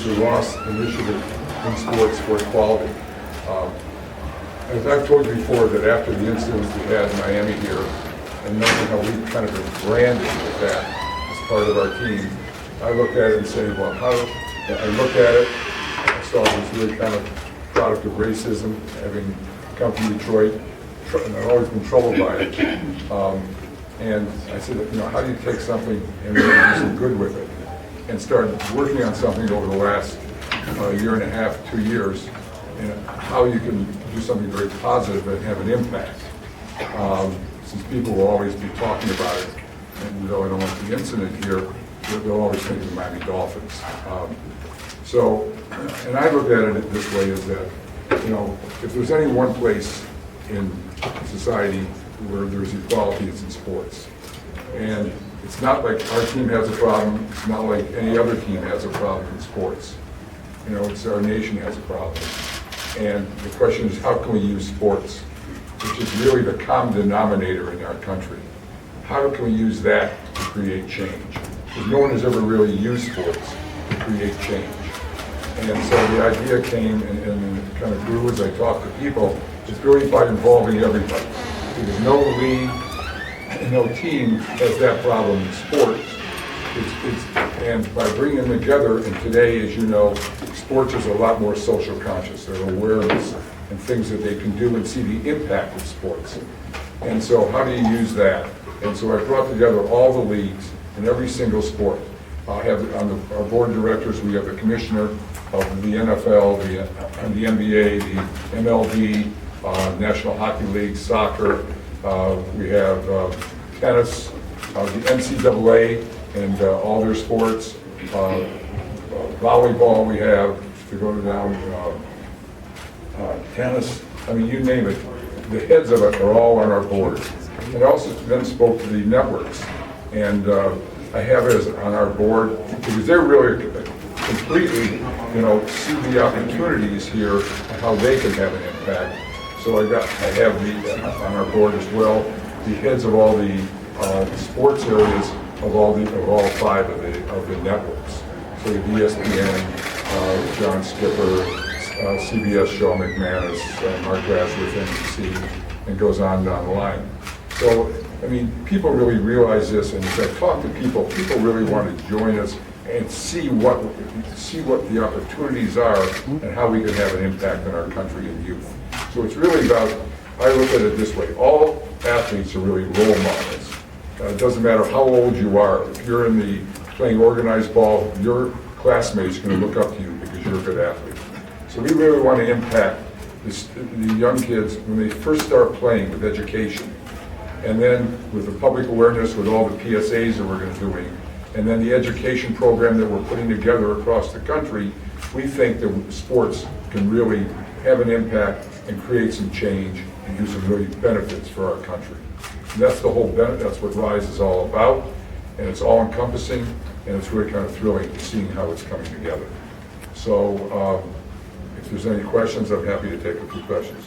the Ross Initiative in Sports for Equality. As I've told you before, that after the incidents we had in Miami here, and knowing how we've kind of been branded with that as part of our team, I look at it and say, well, I look at it, I saw it was really kind of product of racism, having come from Detroit, and I've always been troubled by it. And I said, how do you take something and really do some good with it? And start working on something over the last year and a half, 2 years, and how you can do something very positive and have an impact. Since people will always be talking about it, and though I don't want the incident here, they'll always think of the Miami Dolphins. And I look at it this way, is that, if there's any one place in society where there's equality, it's in sports. And it's not like our team has a problem, it's not like any other team has a problem in sports. It's our nation has a problem. And the question is, how can we use sports, which is really the common denominator in our country? How can we use that to create change? Because no one has ever really used sports to create change. And so the idea came and kind of grew as I talked to people, is really by involving everybody. Because no league and no team has that problem in sports. And by bringing them together, and today, as you know, sports is a lot more social conscious. There's awareness and things that they can do and see the impact of sports. And so how do you use that? And so I brought together all the leagues in every single sport. I have on our board of directors, we have the commissioner of the NFL, the NBA, the MLB, National Hockey League, soccer. We have tennis, the NCAA, and all their sports. Volleyball we have, to go down, tennis, you name it. The heads of it are all on our board. And I also then spoke to the networks. And I have it as on our board, because they're really completely, see the opportunities here and how they can have an impact. So I have on our board as well, the heads of all the sports areas of all 5 of the networks. So the ESPN, John Skipper, CBS, Shaw McManus, Mark Grassworth, NBC, and goes on down the line. So, people really realize this, and as I talk to people really want to join us and see what the opportunities are and how we can have an impact on our country and youth. So it's really about, I look at it this way, all athletes are really role models. It doesn't matter how old you are. If you're playing organized ball, your classmates are going to look up to you because you're a good athlete. So we really want to impact the young kids when they first start playing with education. And then with the public awareness, with all the PSAs that we're going to be doing, and then the education program that we're putting together across the country, we think that sports can really have an impact and create some change and do some really benefits for our country. And that's the whole benefit, that's what RISE is all about, and it's all encompassing, and it's really kind of thrilling seeing how it's coming together. So if there's any questions, I'm happy to take a few questions.